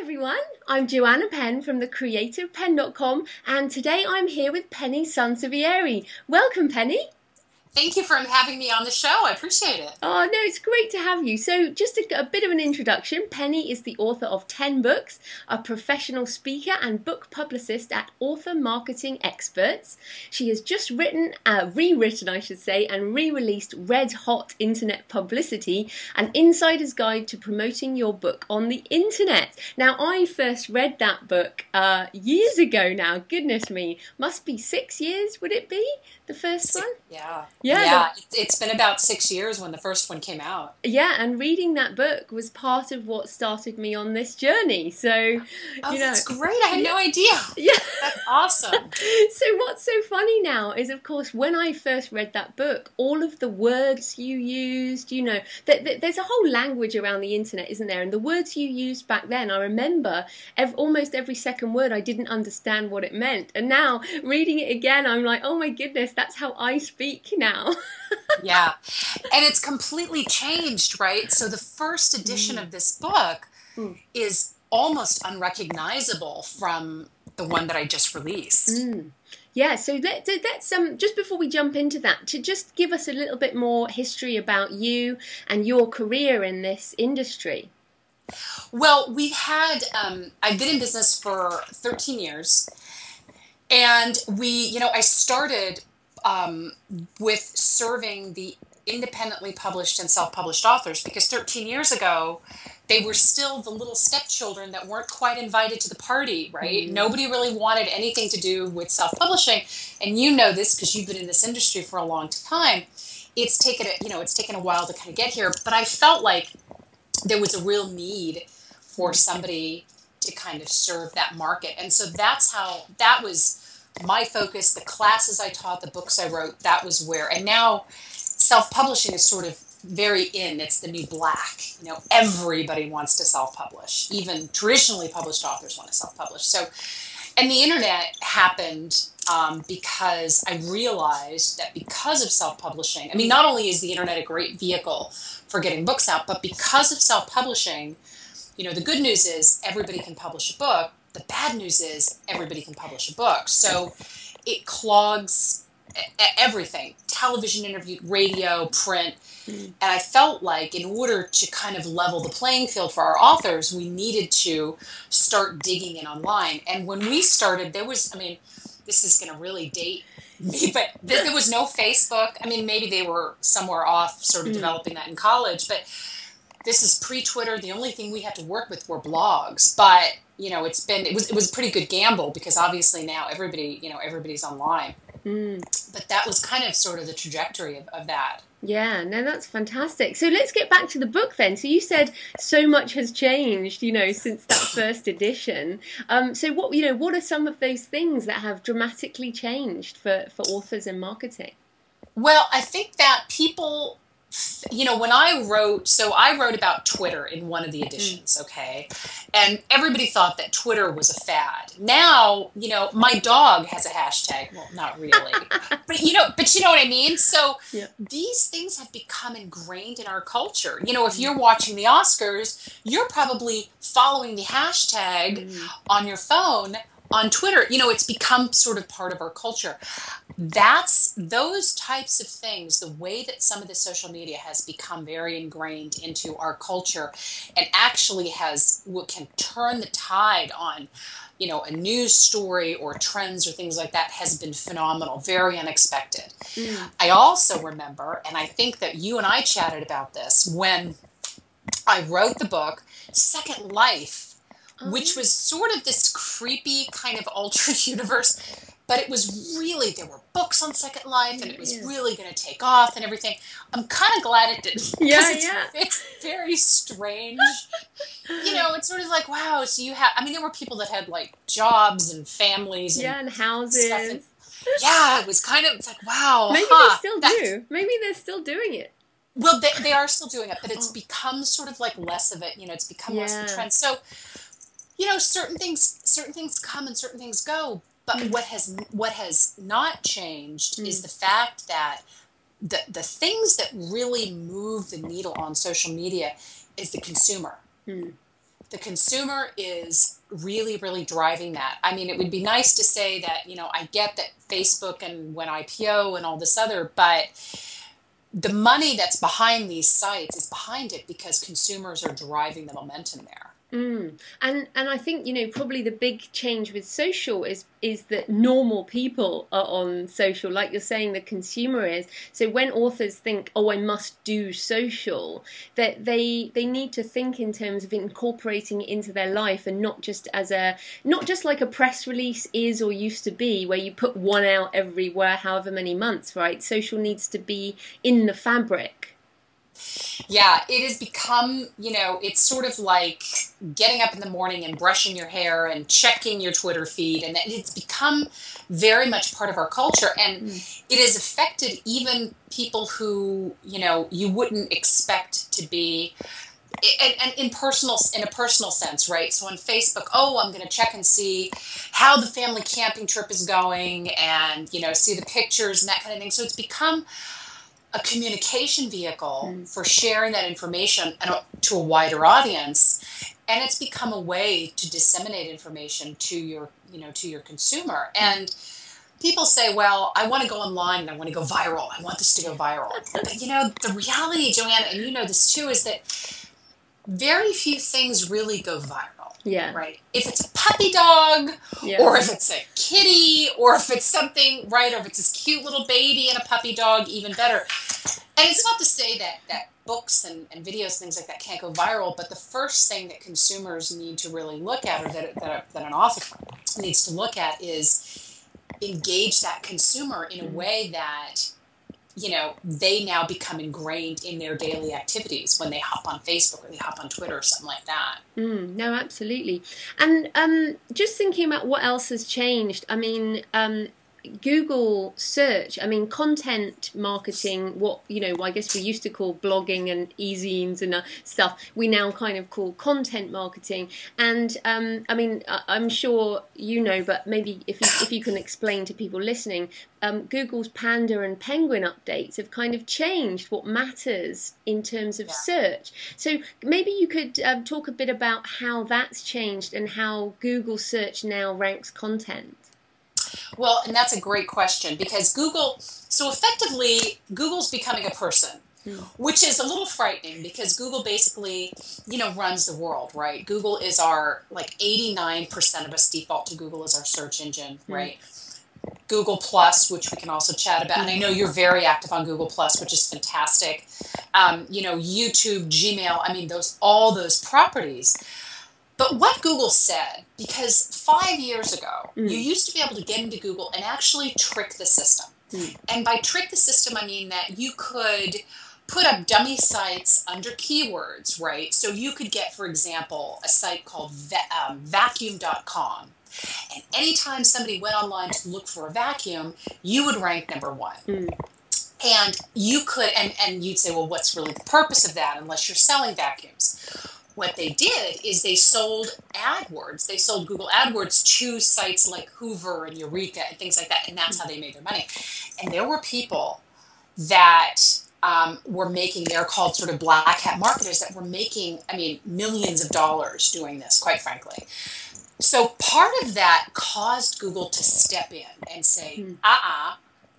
Everyone, I'm Joanna Penn from thecreativepenn.com and today I'm here with Penny Sansevieri. Welcome, Penny. Thank you for having me on the show. I appreciate it. Oh, no, it's great to have you. So just a bit of an introduction. Penny is the author of 10 books, a professional speaker and book publicist at Author Marketing Experts. She has just rewritten, and re-released Red Hot Internet Publicity, an insider's guide to promoting your book on the internet. Now, I first read that book years ago now. Goodness me. Must be 6 years, would it be? The first one? Yeah. It's been about 6 years when the first one came out. Yeah, and reading that book was part of what started me on this journey. So, that's great. I had no idea. Yeah. That's awesome. So what's so funny now is, of course, when I first read that book, all of the words you used, there's a whole language around the internet, isn't there? And the words you used back then, I remember almost every second word, I didn't understand what it meant. And now, reading it again, I'm like, oh my goodness, that's how I speak now. Yeah. And it's completely changed, right? So the first edition of this book is almost unrecognizable from the one that I just released. Yeah, so let's just before we jump into that, to just give us a little bit more history about you and your career in this industry. Well, I've been in business for 13 years, and I started with serving the independently published and self-published authors, because 13 years ago, they were still the little stepchildren that weren't quite invited to the party, right? Nobody really wanted anything to do with self-publishing. And you know this because you've been in this industry for a long time. It's taken a while to kind of get here, but I felt like there was a real need for somebody to kind of serve that market. And so that was my focus, the classes I taught, the books I wrote, that was where. And now self-publishing is sort of very in. It's the new black. Everybody wants to self-publish. Even traditionally published authors want to self-publish. So, and the internet happened because I realized that because of self-publishing, not only is the internet a great vehicle for getting books out, but because of self-publishing, the good news is everybody can publish a book. The bad news is everybody can publish a book. So it clogs everything: television interview, radio, print. And I felt like in order to kind of level the playing field for our authors, we needed to start digging in online. And when we started, there was, this is going to really date me, but there was no Facebook. Maybe they were somewhere off sort of developing that in college, but this is pre-Twitter. The only thing we had to work with were blogs. But, it was a pretty good gamble, because obviously now everybody's online. But that was kind of sort of the trajectory of that. Yeah, no, that's fantastic. So let's get back to the book then. So you said so much has changed, since that first edition. So what are some of those things that have dramatically changed for authors in marketing? Well, I think that people, when I wrote about Twitter in one of the editions, okay? And everybody thought that Twitter was a fad. Now, my dog has a hashtag. Well, not really. but you know what I mean? So these things have become ingrained in our culture. If you're watching the Oscars, you're probably following the hashtag on your phone on Twitter. It's become sort of part of our culture. Those types of things, the way that some of the social media has become very ingrained into our culture, and actually can turn the tide on, a news story or trends or things like that, has been phenomenal, very unexpected. I also remember, and I think that you and I chatted about this, when I wrote the book, Second Life, which was sort of this creepy kind of alternate universe. But it was really, there were books on Second Life, and it was really going to take off and everything. I'm kind of glad it didn't. It's very strange. It's sort of like, wow, so you have, there were people that had like jobs and families and houses. Stuff. And, it was kind of, it's like, wow. Maybe they still do. Maybe they're still doing it. Well, they are still doing it, but it's become sort of like less of it. It's become less of a trend. So, certain things come and certain things go. But what has not changed is the fact that the things that really move the needle on social media is the consumer. The consumer is really, really driving that. I mean, it would be nice to say that, I get that Facebook and when IPO and all this other, but the money that's behind these sites is behind it because consumers are driving the momentum there. And I think, probably the big change with social is that normal people are on social, like you're saying, the consumer is. So when authors think, oh, I must do social, that they need to think in terms of incorporating it into their life, and not just like a press release is or used to be, where you put one out everywhere, however many months, right? Social needs to be in the fabric. Yeah, it has become, it's sort of like getting up in the morning and brushing your hair and checking your Twitter feed. And it's become very much part of our culture. And it has affected even people who, you wouldn't expect to be, and in a personal sense, right? So on Facebook, I'm going to check and see how the family camping trip is going and, see the pictures and that kind of thing. So it's become a communication vehicle for sharing that information to a wider audience, and it's become a way to disseminate information to your consumer. And people say, well, I want to go online and I want to go viral. I want this to go viral. But the reality, Joanna, and you know this too, is that very few things really go viral. Yeah. Right. If it's a puppy dog, or if it's a kitty, or if it's something, right, or if it's this cute little baby and a puppy dog, even better. And it's not to say that books and videos, things like that can't go viral, but the first thing that consumers need to really look at, or that an author needs to look at, is engage that consumer in a way that they now become ingrained in their daily activities when they hop on Facebook or they hop on Twitter or something like that. No, absolutely. And just thinking about what else has changed, I mean, Google search, I mean, content marketing, what, I guess we used to call blogging and e-zines and stuff, we now kind of call content marketing. And I mean, I'm sure but maybe if you can explain to people listening, Google's Panda and Penguin updates have kind of changed what matters in terms of search. So maybe you could talk a bit about how that's changed and how Google search now ranks content. Well, and that's a great question, because so effectively, Google's becoming a person, which is a little frightening, because Google basically, runs the world, right? Google is 89% of us default to Google as our search engine, right? Google Plus, which we can also chat about. And I know you're very active on Google Plus, which is fantastic. YouTube, Gmail, I mean, all those properties. But what Google said, because 5 years ago, you used to be able to get into Google and actually trick the system. And by trick the system, I mean that you could put up dummy sites under keywords, right? So you could get, for example, a site called vacuum.com. And anytime somebody went online to look for a vacuum, you would rank number one. And you could, and you'd say, well, what's really the purpose of that unless you're selling vacuums? What they did is they sold AdWords. They sold Google AdWords to sites like Hoover and Eureka and things like that, and that's how they made their money. And there were people that were making, they're called sort of black hat marketers, that were making, millions of dollars doing this, quite frankly. So part of that caused Google to step in and say,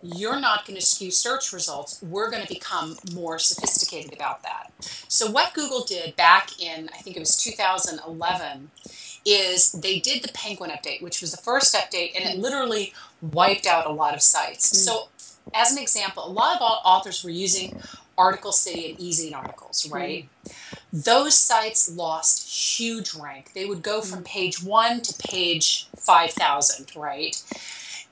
you're not going to skew search results. We're going to become more sophisticated about that. So what Google did back in, I think it was 2011, is they did the Penguin update, which was the first update, and it literally wiped out a lot of sites. So as an example, a lot of authors were using Article City and e-zine articles, right? Those sites lost huge rank. They would go from page 1 to page 5,000, right?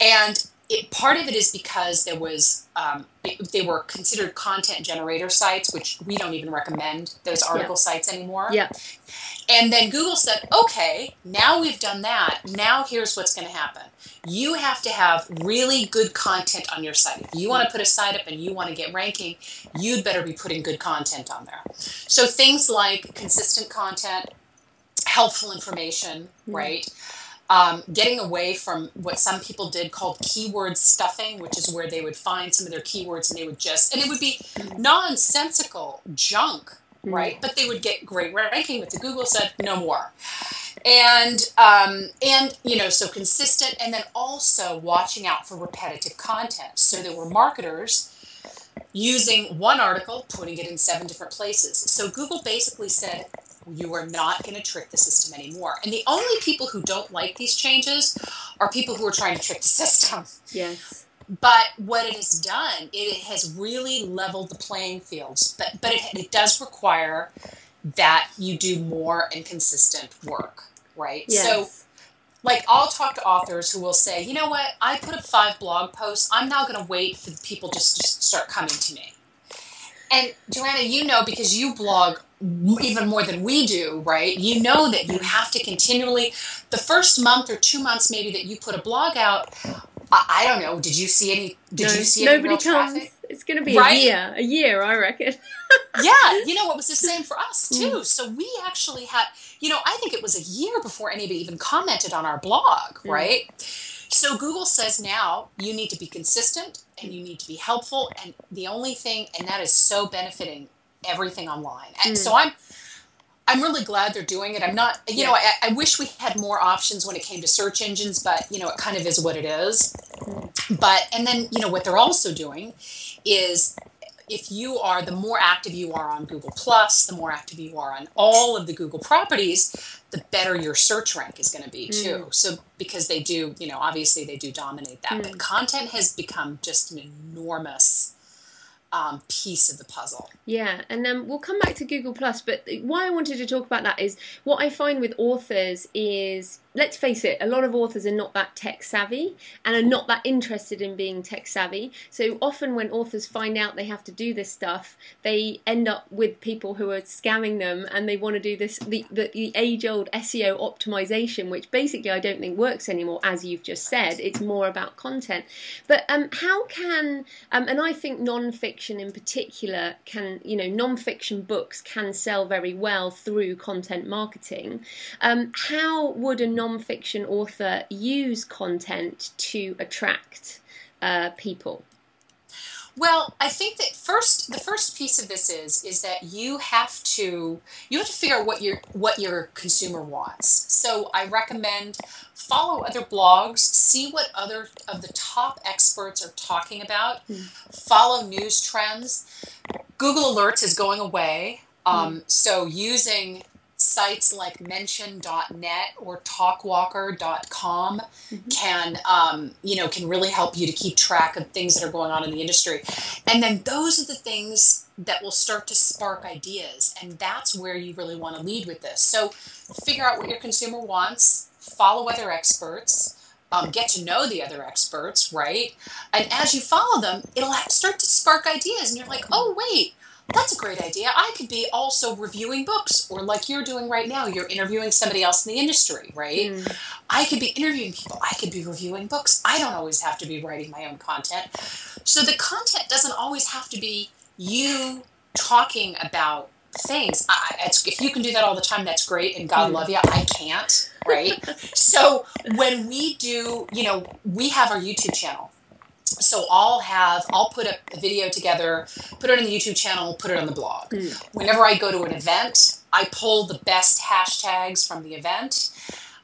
And part of it is because there was they were considered content generator sites, which we don't even recommend those article sites anymore. And then Google said, okay, now we've done that. Now here's what's going to happen. You have to have really good content on your site. If you want to put a site up and you want to get ranking, you'd better be putting good content on there. So things like consistent content, helpful information, right? Getting away from what some people did called keyword stuffing, which is where they would find some of their keywords and they would and it would be nonsensical junk, right? But they would get great ranking, but the Google said no more. And so consistent, and then also watching out for repetitive content. So there were marketers using one article, putting it in 7 different places. So Google basically said, you are not going to trick the system anymore. And the only people who don't like these changes are people who are trying to trick the system. Yes. But what it has done, it has really leveled the playing fields. But it does require that you do more and consistent work, right? Yes. So, like, I'll talk to authors who will say, you know what, I put up 5 blog posts. I'm now going to wait for the people just to start coming to me. And Joanna, you know, because you blog even more than we do, right? You know that you have to continually, the first month or 2 months maybe that you put a blog out, I don't know, did you see any real traffic? It's going to be right? a year, I reckon. Yeah, it was the same for us too. So we actually had, I think it was a year before anybody even commented on our blog, right? So Google says now you need to be consistent and you need to be helpful, and the only thing, and that is so benefiting everything online. And so I'm really glad they're doing it. I'm not, I wish we had more options when it came to search engines, but it kind of is what it is. But, and then, what they're also doing is, the more active you are on Google Plus, the more active you are on all of the Google properties, the better your search rank is going to be too. So because they do, obviously they do dominate that, but content has become just an enormous piece of the puzzle. Yeah, and then we'll come back to Google Plus, but why I wanted to talk about that is what I find with authors is, let's face it, a lot of authors are not that tech savvy and are not that interested in being tech savvy. So often when authors find out they have to do this stuff, they end up with people who are scamming them, and they want to do this, the age-old SEO optimization, which basically I don't think works anymore, as you've just said. It's more about content. But how can, and I think non-fiction in particular can, non-fiction books can sell very well through content marketing. How would a non-fiction author use content to attract people? Well, I think that the first piece of this is that you have to figure out what your consumer wants. So I recommend follow other blogs, see what other of the top experts are talking about, follow news trends. Google Alerts is going away, so using sites like mention.net or talkwalker.com can really help you to keep track of things that are going on in the industry. And then those are the things that will start to spark ideas. And that's where you really want to lead with this. So figure out what your consumer wants, follow other experts, get to know the other experts, right? And as you follow them, it'll start to spark ideas. And you're like, oh, wait, that's a great idea. I could be also reviewing books, or like you're doing right now, you're interviewing somebody else in the industry, right? I could be interviewing people. I could be reviewing books. I don't always have to be writing my own content. So the content doesn't always have to be you talking about things. If you can do that all the time, that's great, and God love you. I can't, right? So when we do, we have our YouTube channel. So I'll put a video together, put it on the YouTube channel, put it on the blog. Whenever I go to an event, I pull the best hashtags from the event.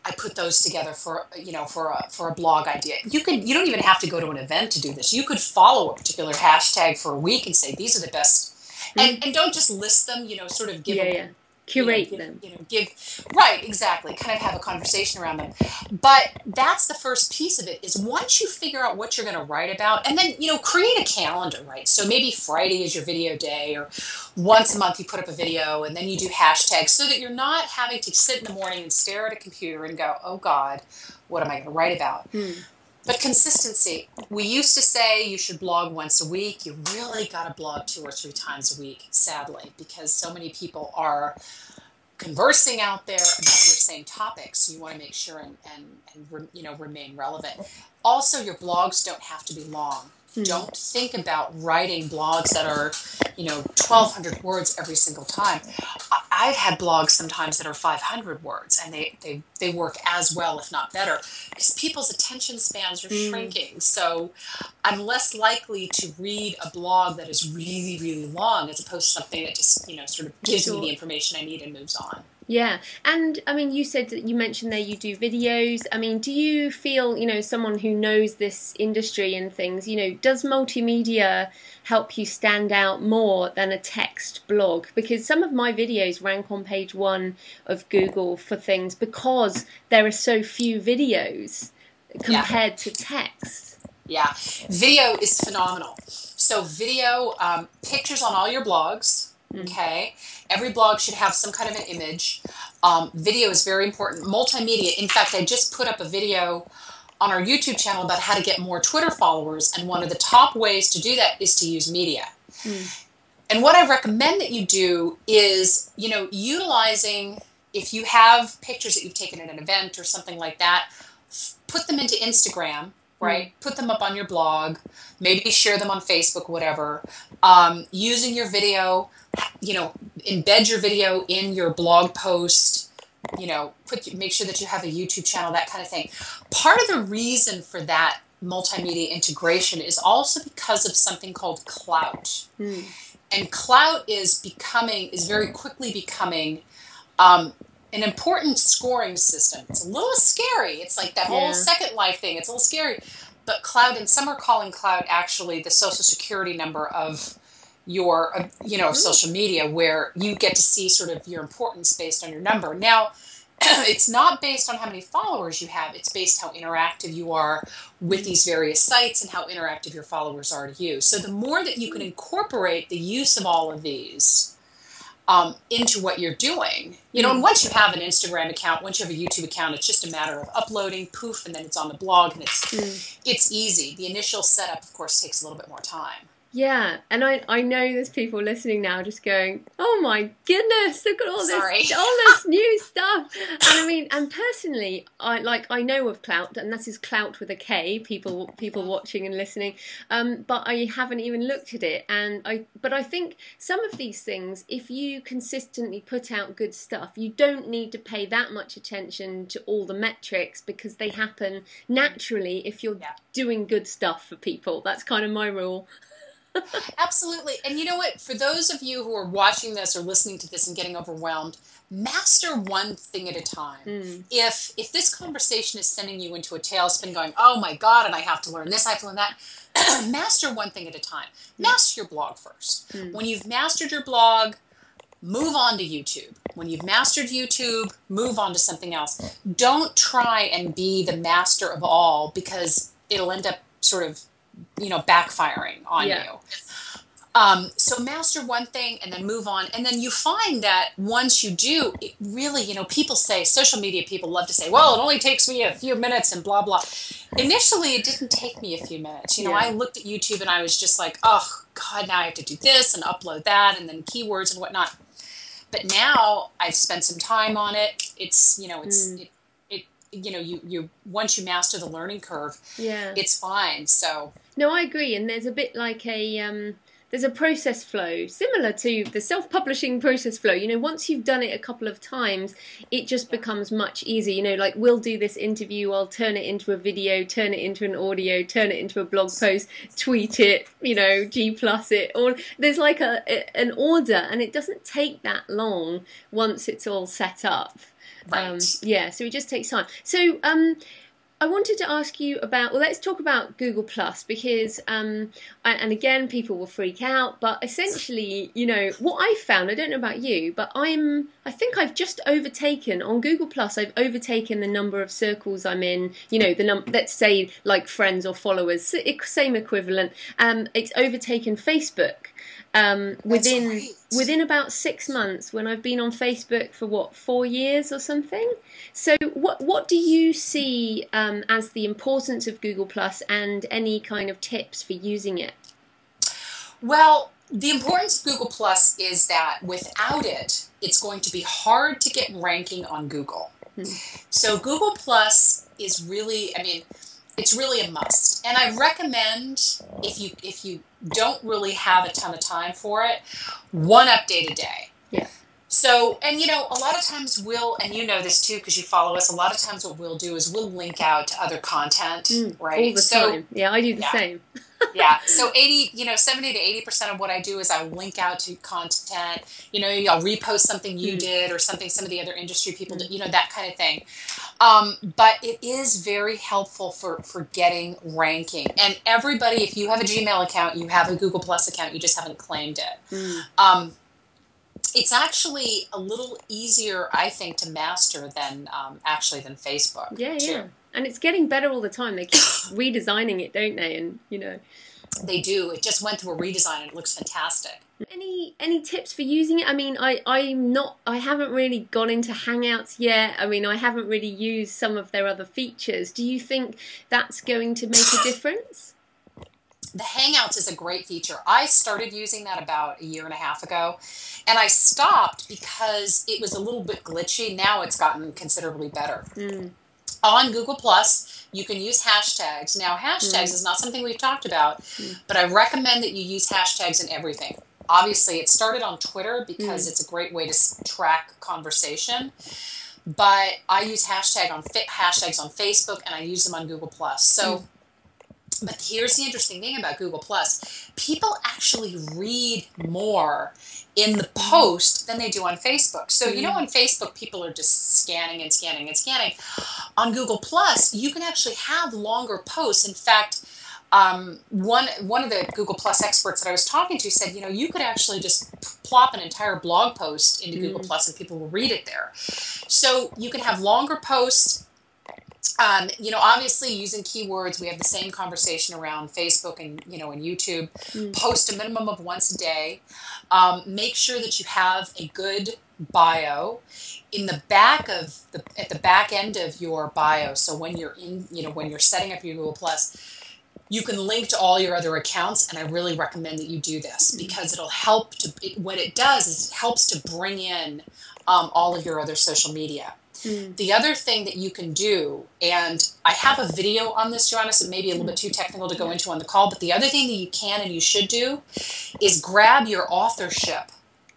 I put those together for a blog idea. You don't even have to go to an event to do this. You could follow a particular hashtag for a week and say, these are the best. And don't just list them, sort of give them. Curate them. Right, exactly. Kind of have a conversation around them. But that's the first piece of it, is once you figure out what you're going to write about, and then, create a calendar, right? So maybe Friday is your video day, or once a month you put up a video, and then you do hashtags, so that you're not having to sit in the morning and stare at a computer and go, oh God, what am I going to write about? But consistency. We used to say you should blog once a week. You really got to blog 2 or 3 times a week, sadly, because so many people are conversing out there about your same topics. You want to make sure and remain relevant. Also, your blogs don't have to be long. Don't think about writing blogs that are, 1,200 words every single time. I've had blogs sometimes that are 500 words, and they work as well, if not better, because people's attention spans are shrinking. So I'm less likely to read a blog that is really, really long as opposed to something that just, sort of gives me the information I need and moves on. Yeah. And I mean, you said that you mentioned there you do videos. I mean, do you feel, someone who knows this industry and things, does multimedia help you stand out more than a text blog? Because some of my videos rank on page 1 of Google for things because there are so few videos compared to text. Yeah. Video is phenomenal. So video, pictures on all your blogs. Okay. Every blog should have some kind of an image. Video is very important. Multimedia. In fact, I just put up a video on our YouTube channel about how to get more Twitter followers. And one of the top ways to do that is to use media. And what I recommend that you do is, utilizing, if you have pictures that you've taken at an event or something like that, put them into Instagram. Right? Put them up on your blog, maybe share them on Facebook, whatever. Using your video, embed your video in your blog post, make sure that you have a YouTube channel, that kind of thing. Part of the reason for that multimedia integration is also because of something called clout. And clout is very quickly becoming an important scoring system. It's a little scary. It's like that whole Second Life thing. It's a little scary. But clout, and some are calling clout actually the social security number of your, social media, where you get to see sort of your importance based on your number. Now, it's not based on how many followers you have. It's based how interactive you are with these various sites and how interactive your followers are to you. So the more that you can incorporate the use of all of these into what you're doing, and once you have an Instagram account, once you have a YouTube account, it's just a matter of uploading, poof, and then it's on the blog, and it's easy. The initial setup, of course, takes a little bit more time. Yeah, and I know there's people listening now just going, oh my goodness, look at all this new stuff. And I mean, and personally, I know of clout, and that is clout with a K, people watching and listening, but I haven't even looked at it. But I think some of these things, if you consistently put out good stuff, you don't need to pay that much attention to all the metrics, because they happen naturally if you're doing good stuff for people. That's kind of my rule. Absolutely. And you know what? For those of you who are watching this or listening to this and getting overwhelmed, master one thing at a time. If this conversation is sending you into a tailspin going, oh my God, and I have to learn this, I have to learn that, master one thing at a time. Master your blog first. When you've mastered your blog, move on to YouTube. When you've mastered YouTube, move on to something else. Don't try and be the master of all, because it'll end up sort of backfiring on you. So master one thing and then move on. And then you find that once you do, it really, people say, social media people love to say, well, it only takes me a few minutes and blah, blah. Initially, it didn't take me a few minutes. I looked at YouTube and I was just like, oh God, now I have to do this and upload that and then keywords and whatnot. But now I've spent some time on it. It's, you once you master the learning curve, it's fine. So no, I agree. And there's a bit like there's a process flow similar to the self-publishing process flow. Once you've done it a couple of times, it just becomes much easier. Like, we'll do this interview, I'll turn it into a video, turn it into an audio, turn it into a blog post, tweet it, G+ it, or there's like an order, and it doesn't take that long once it's all set up. Right. So it just takes time. So I wanted to ask you about, let's talk about Google Plus, because, and again, people will freak out, but essentially, what I've found, I don't know about you, but I think I've just overtaken, on Google Plus, I've overtaken the number of circles I'm in, let's say, like friends or followers, same equivalent, it's overtaken Facebook. Within about 6 months, when I've been on Facebook for 4 years or something. So what do you see as the importance of Google Plus, and any kind of tips for using it? Well, the importance of Google Plus is that without it, it's going to be hard to get ranking on Google. So Google Plus is really, it's really a must. And I recommend, if you don't really have a ton of time for it, one update a day. Yeah. So, and you know, a lot of times and you know this too because you follow us, a lot of times what we'll do is we'll link out to other content, right? All the time. Yeah, I do the same. Yeah. So 70 to 80% of what I do is I'll link out to content, you know, I'll repost something you did or something some of the other industry people did, you know, that kind of thing. But it is very helpful for getting ranking. And everybody, if you have a Gmail account, you have a Google Plus account, you just haven't claimed it. It's actually a little easier, I think, to master than than Facebook. Yeah, too. Yeah. And it's getting better all the time. They keep redesigning it, don't they? And, you know. They do. It just went through a redesign and it looks fantastic. Any tips for using it? I mean, I haven't really gone into Hangouts yet. I mean, I haven't really used some of their other features. Do you think that's going to make a difference? The Hangouts is a great feature. I started using that about a year and a half ago, and I stopped because it was a little bit glitchy. Now it's gotten considerably better. On Google Plus, you can use hashtags. Now, hashtags is not something we've talked about, but I recommend that you use hashtags in everything. Obviously, it started on Twitter because it's a great way to track conversation. But I use hashtags on Facebook, and I use them on Google Plus. So. But here's the interesting thing about Google Plus. People actually read more in the post than they do on Facebook. So, you know, on Facebook, people are just scanning and scanning and scanning. On Google Plus, you can actually have longer posts. In fact, one of the Google Plus experts that I was talking to said, you know, you could actually just plop an entire blog post into Google Plus and people will read it there. So you can have longer posts. You know, obviously using keywords, we have the same conversation around Facebook and, you know, and YouTube. Post a minimum of once a day. Make sure that you have a good bio in the back at the back end of your bio. So when you're when you're setting up your Google Plus, you can link to all your other accounts. And I really recommend that you do this because it'll help what it does is it helps to bring in all of your other social media. The other thing that you can do, and I have a video on this, Joanna, so it may be a little bit too technical to go into on the call, but the other thing that you can and you should do is grab your authorship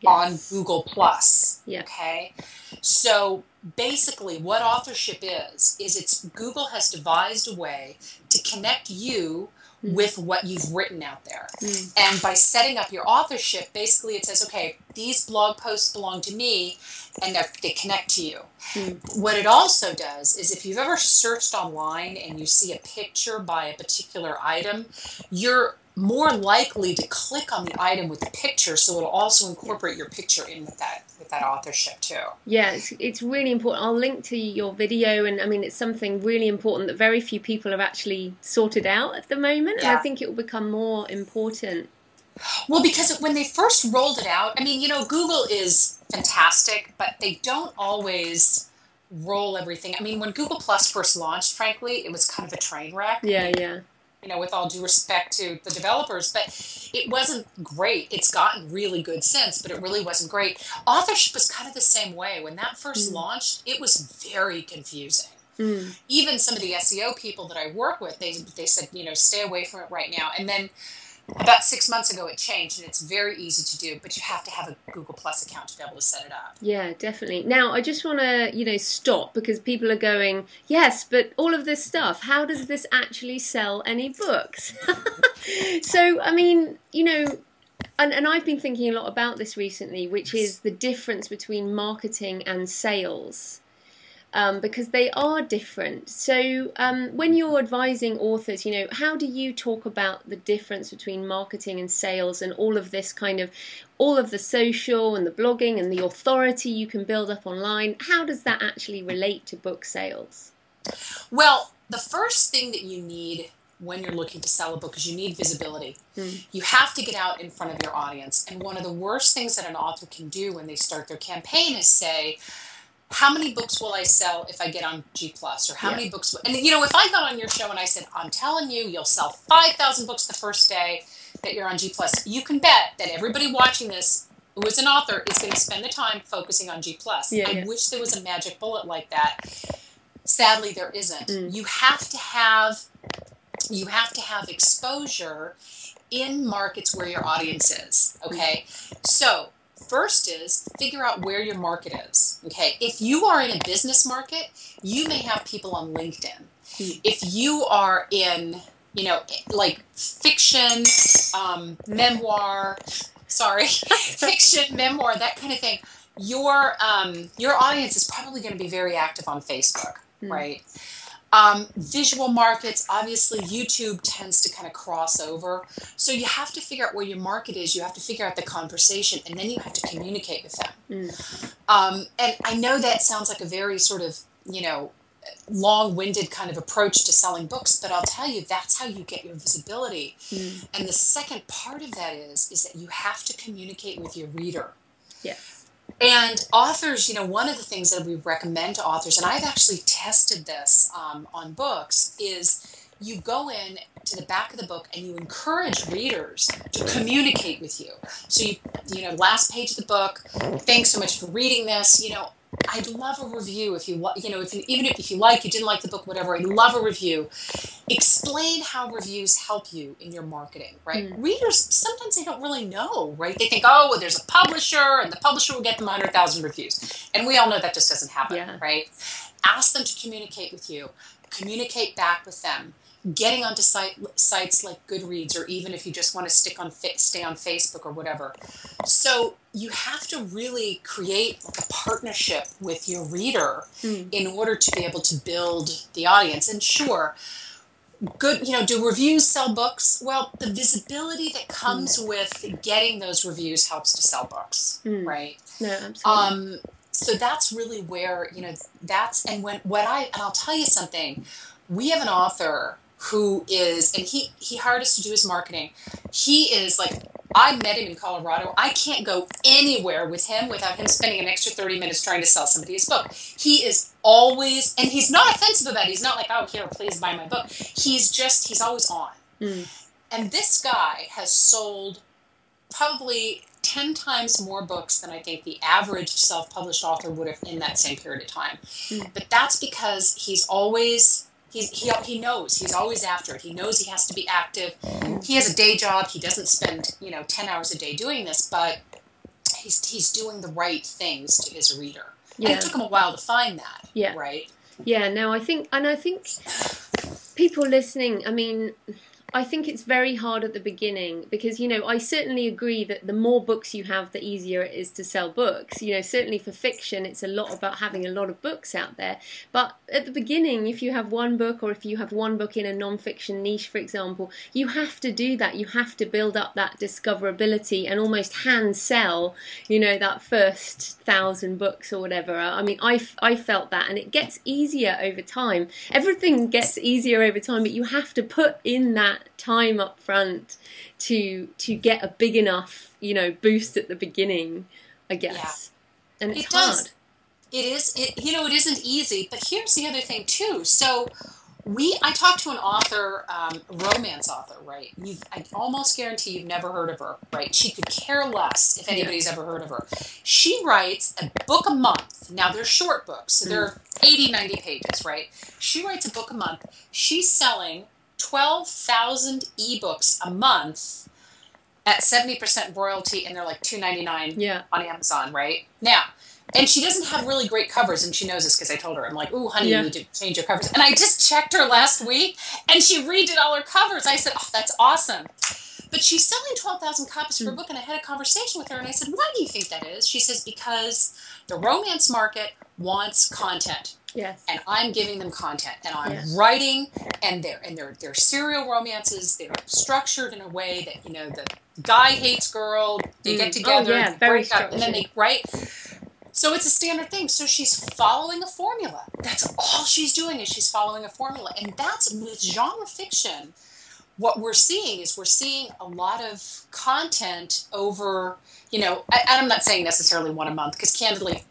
on Google Plus. Okay? So basically what authorship is Google has devised a way to connect you with what you've written out there. And by setting up your authorship, basically it says, okay, these blog posts belong to me, and they connect to you. What it also does is if you've ever searched online and you see a picture by a particular item, you're more likely to click on the item with the picture, so it'll also incorporate your picture in with that authorship too. Yeah, it's really important. I'll link to your video, and I mean it's something really important that very few people have actually sorted out at the moment, and I think it will become more important. Well, because when they first rolled it out, I mean, you know, Google is fantastic, but they don't always roll everything. I mean, when Google Plus first launched, frankly, it was kind of a train wreck. Yeah. You know, with all due respect to the developers, but it wasn't great. It's gotten really good since, but it really wasn't great. Authorship was kind of the same way. When that first launched, it was very confusing. Even some of the SEO people that I work with, they said, you know, stay away from it right now. And then about 6 months ago, it changed, and it's very easy to do, but you have to have a Google Plus account to be able to set it up. Yeah, definitely. Now, I just want to, you know, stop because people are going, yes, but all of this stuff, how does this actually sell any books? So, I mean, you know, and I've been thinking a lot about this recently, which is the difference between marketing and sales. Because they are different. So when you're advising authors, you know, how do you talk about the difference between marketing and sales and all of this kind of, all of the social and the blogging and the authority you can build up online? How does that actually relate to book sales? Well, the first thing that you need when you're looking to sell a book is you need visibility. You have to get out in front of your audience. And one of the worst things that an author can do when they start their campaign is say, how many books will I sell if I get on G+? Or how many books? And, you know, if I got on your show and I said, I'm telling you, you'll sell 5,000 books the first day that you're on G+, you can bet that everybody watching this who is an author is going to spend the time focusing on G+. I wish there was a magic bullet like that. Sadly, there isn't. You have to have exposure in markets where your audience is. Okay, so first is figure out where your market is. Okay, if you are in a business market, you may have people on LinkedIn. If you are in, like fiction, memoir, fiction, memoir, that kind of thing, your audience is probably going to be very active on Facebook, right? Visual markets, obviously YouTube tends to kind of cross over. So you have to figure out where your market is. You have to figure out the conversation, and then you have to communicate with them. And I know that sounds like a very sort of, long-winded kind of approach to selling books, but I'll tell you, that's how you get your visibility. And the second part of that is that you have to communicate with your reader. Yes. And authors, one of the things that we recommend to authors, and I've actually tested this on books, is you go in to the back of the book and you encourage readers to communicate with you. So last page of the book, thanks so much for reading this. I'd love a review if you even if you didn't like the book, whatever. I'd love a review. Explain how reviews help you in your marketing, right? Readers, sometimes they don't really know, right? They think, oh, well, there's a publisher, and the publisher will get them 100,000 reviews. And we all know that just doesn't happen, right? Ask them to communicate with you. Communicate back with them. Getting onto sites like Goodreads, or even if you just want to stay on Facebook or whatever. So you have to really create like a partnership with your reader in order to be able to build the audience. And sure, good, do reviews sell books? Well, the visibility that comes with getting those reviews helps to sell books, right? No, absolutely. So that's really where, and I'll tell you something. We have an author who is, and he hired us to do his marketing. He is like, I met him in Colorado. I can't go anywhere with him without him spending an extra 30 minutes trying to sell somebody his book. He is always, and he's not offensive about it. He's not like, oh, here, please buy my book. He's always on. And this guy has sold probably 10 times more books than I think the average self-published author would have in that same period of time. But that's because he's always... He knows he's always after it. He knows he has to be active. He has a day job. He doesn't spend 10 hours a day doing this, but he's doing the right things to his reader. And it took him a while to find that. Right. Yeah. No, I think people listening, I think it's very hard at the beginning because, I certainly agree that the more books you have, the easier it is to sell books. Certainly for fiction, it's a lot about having a lot of books out there. But at the beginning, if you have one book or if you have one book in a non-fiction niche, for example, you have to do that. You have to build up that discoverability and almost hand sell, that first 1,000 books or whatever. I felt that, and it gets easier over time. Everything gets easier over time, but you have to put in that time up front to get a big enough boost at the beginning, I guess. And it's hard. It is. It isn't easy. But here's the other thing too. So I talked to an author, romance author, right? I almost guarantee you've never heard of her, right? She could care less if anybody's ever heard of her. She writes a book a month. Now they're short books, so they're 80, 90 pages, right? She writes a book a month. She's selling 12,000 ebooks a month at 70% royalty, and they're like $2.99 on Amazon, right? Now, and she doesn't have really great covers, and she knows this because I told her. I'm like, ooh, honey, you need to change your covers. And I just checked her last week, and she redid all her covers. I said, oh, that's awesome. But she's selling 12,000 copies for a book, and I had a conversation with her, and I said, why do you think that is? She says, because the romance market wants content. Yes. And I'm giving them content, and I'm writing, and they're serial romances. They're structured in a way that, the guy hates girl, they get together, break up, and then they write. So it's a standard thing. So she's following a formula. That's all she's doing is she's following a formula. And that's with genre fiction. What we're seeing is a lot of content over, I'm not saying necessarily one a month, because candidly,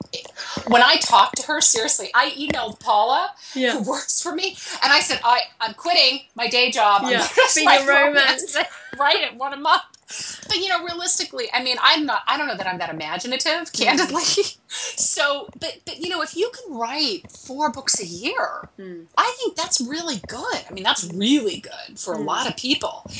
when I talk to her, seriously, I emailed Paula, who works for me, and I said, I'm quitting my day job. I'm being a romance. Write it one a month. But realistically, I mean, I don't know that I'm that imaginative, candidly. So, but if you can write 4 books a year, I think that's really good. I mean, that's really good for a lot of people.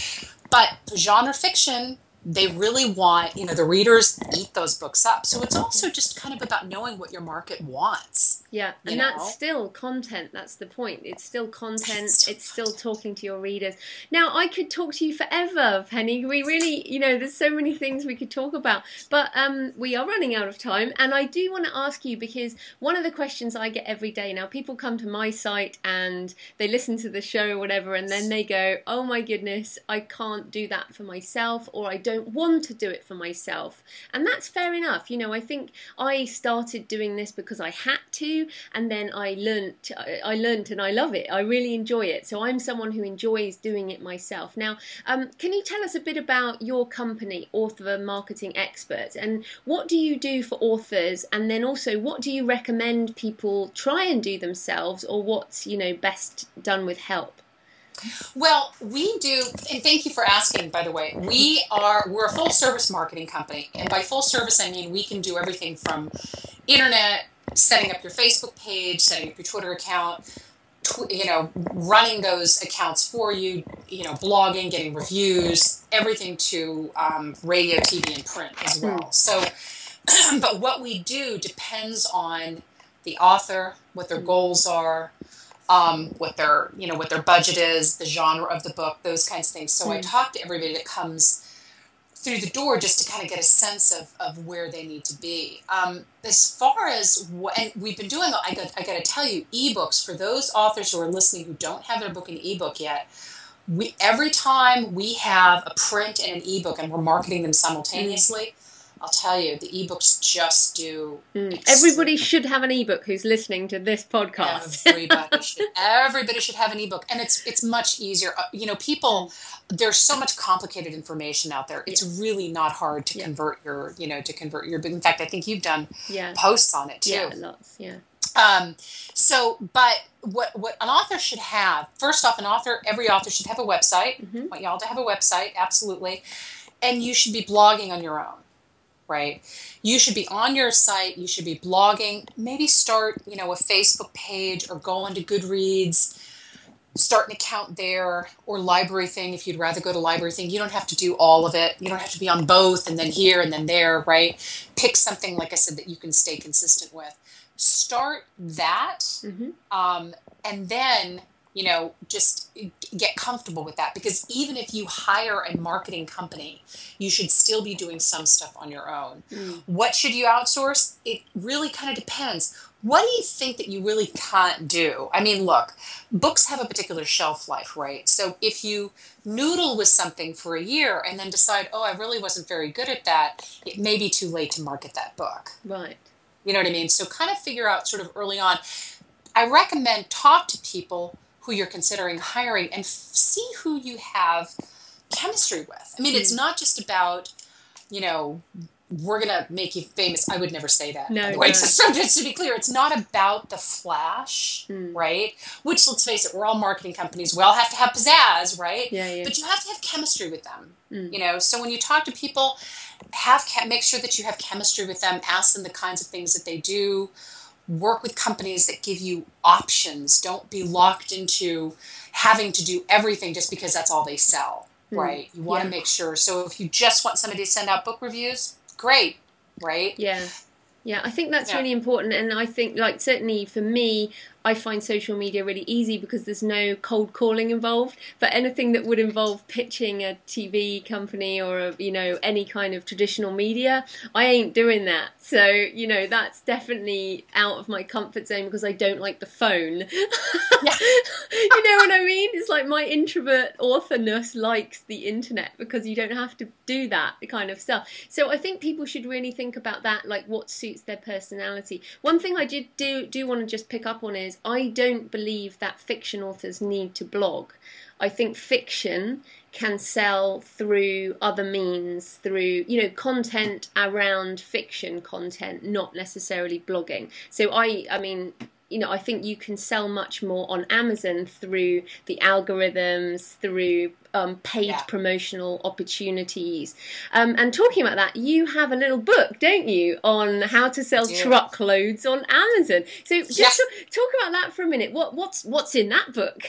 But for genre fiction, they really want, the readers eat those books up. So it's also just kind of about knowing what your market wants. Yeah, and that's still content. That's the point. It's still content. It's still talking to your readers. Now, I could talk to you forever, Penny. We really, there's so many things we could talk about. But we are running out of time. And I do want to ask you, because one of the questions I get every day now, people come to my site and they listen to the show or whatever, and then they go, oh my goodness, I can't do that for myself, or I don't want to do it for myself. And that's fair enough. I think I started doing this because I had to. And then I learnt and I love it. I really enjoy it. So I'm someone who enjoys doing it myself. Now, can you tell us a bit about your company, Author Marketing Experts, and what do you do for authors? And then also, what do you recommend people try and do themselves, or what's, best done with help? Well, we do, and thank you for asking, by the way. We're a full service marketing company. And by full service, I mean we can do everything from internet, setting up your Facebook page, setting up your Twitter account, running those accounts for you, blogging, getting reviews, everything to radio, TV, and print as well. So, but what we do depends on the author, what their goals are, what their budget is, the genre of the book, those kinds of things. So I talk to everybody that comes through the door just to kind of get a sense of where they need to be. As far as and we've been doing, I got to tell you, ebooks, for those authors who are listening who don't have their book in ebook yet, every time we have a print and an ebook and we're marketing them simultaneously, I'll tell you, the ebooks just do. Everybody should have an ebook who's listening to this podcast. Everybody should have an ebook, and it's much easier. People, there's so much complicated information out there. It's really not hard to convert your book. In fact, I think you've done posts on it too. Yeah, lots. Yeah. But what an author should have, first off, every author should have a website. I want y'all to have a website, absolutely, and you should be blogging on your own. Right? You should be on your site. You should be blogging. Maybe start, a Facebook page, or go onto Goodreads, start an account there, or Library Thing if you'd rather go to Library Thing. You don't have to do all of it. You don't have to be on both and then here and then there, right? Pick something, like I said, that you can stay consistent with. Start that, and then, just get comfortable with that, because even if you hire a marketing company, you should still be doing some stuff on your own. What should you outsource? It really kind of depends. What do you think that you really can't do? I mean, look, books have a particular shelf life, right? So if you noodle with something for a year and then decide, oh, I really wasn't very good at that, it may be too late to market that book. Right. You know what I mean? So kind of figure out sort of early on. I recommend talk to people who you're considering hiring and see who you have chemistry with. I mean, it's not just about, we're going to make you famous. I would never say that. No, by the way. Just to be clear, it's not about the flash, right? Which, let's face it, we're all marketing companies. We all have to have pizzazz, right? Yeah. But you have to have chemistry with them. So when you talk to people, make sure that you have chemistry with them. Ask them the kinds of things that they do. Work with companies that give you options. Don't be locked into having to do everything just because that's all they sell, right? You want to make sure. So if you just want somebody to send out book reviews, great, right? Yeah, I think that's really important. And I think, certainly for me, I find social media really easy because there's no cold calling involved. But anything that would involve pitching a TV company or any kind of traditional media, I ain't doing that. So that's definitely out of my comfort zone because I don't like the phone. You know what I mean? It's like my introvert authorness likes the internet because you don't have to do that kind of stuff. So I think people should really think about that, like what suits their personality. One thing I do want to just pick up on is I don't believe that fiction authors need to blog. I think fiction can sell through other means, through, content around fiction content, not necessarily blogging. So I mean, I think you can sell much more on Amazon through the algorithms, through paid Yeah. promotional opportunities. And talking about that, you have a little book, don't you, on how to sell truckloads on Amazon. So just talk about that for a minute. What's in that book?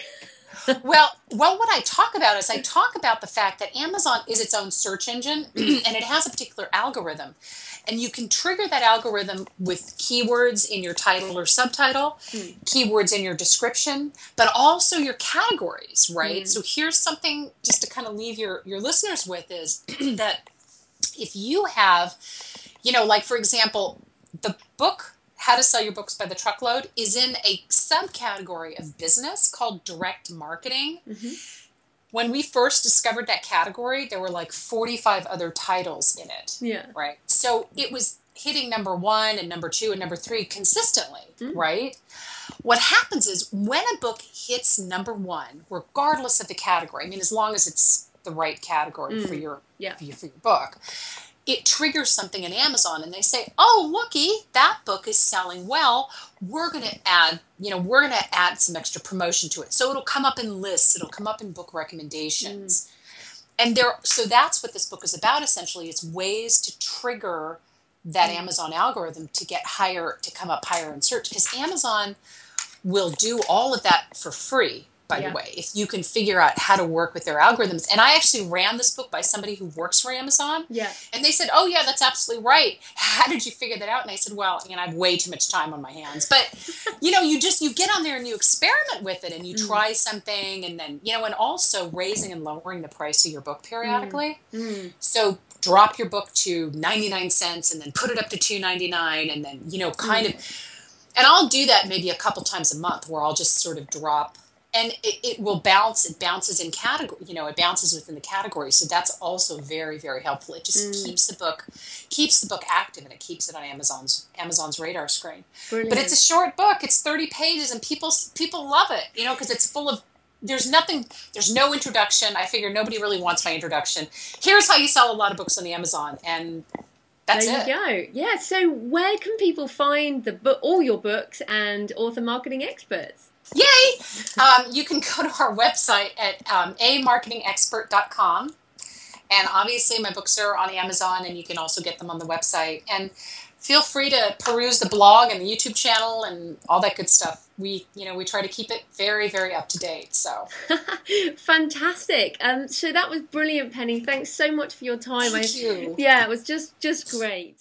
Well, what I talk about is I talk about the fact that Amazon is its own search engine and it has a particular algorithm. And you can trigger that algorithm with keywords in your title or subtitle, keywords in your description, but also your categories, right? So here's something just to kind of leave your listeners with is that if you have, like for example, the book How to Sell Your Books by the Truckload is in a subcategory of business called direct marketing. When we first discovered that category, there were like 45 other titles in it. Yeah. Right. So it was hitting number 1 and number 2 and number 3 consistently. Right. What happens is when a book hits number 1, regardless of the category, I mean, as long as it's the right category for your book, it triggers something in Amazon and they say, oh, looky, that book is selling well. We're going to add some extra promotion to it. So it'll come up in lists. It'll come up in book recommendations. And so that's what this book is about, essentially. It's ways to trigger that Amazon algorithm to come up higher in search. Because Amazon will do all of that for free. By the way, if you can figure out how to work with their algorithms. And I actually ran this book by somebody who works for Amazon. Yeah. And they said, oh, yeah, that's absolutely right. How did you figure that out? And I said, well, I have way too much time on my hands. But, you get on there and you experiment with it and you try something. And then, and also raising and lowering the price of your book periodically. So drop your book to 99 cents and then put it up to $2.99 and then, kind of. And I'll do that maybe a couple times a month where I'll just sort of drop. And it will bounce. It bounces in category. It bounces within the category. So that's also very, very helpful. It just keeps the book active, and it keeps it on Amazon's radar screen. Brilliant. But it's a short book. It's 30 pages, and people love it. Because it's full of. There's no introduction. I figure nobody really wants my introduction. Here's how you sell a lot of books on the Amazon, and that's it. There you go. Yeah. So where can people find all your books and author marketing experts? Yay! You can go to our website at amarketingexpert.com. And obviously my books are on Amazon and you can also get them on the website. And feel free to peruse the blog and the YouTube channel and all that good stuff. We try to keep it very, very up to date. So fantastic. So that was brilliant, Penny. Thanks so much for your time. Thank you. Yeah, it was just great.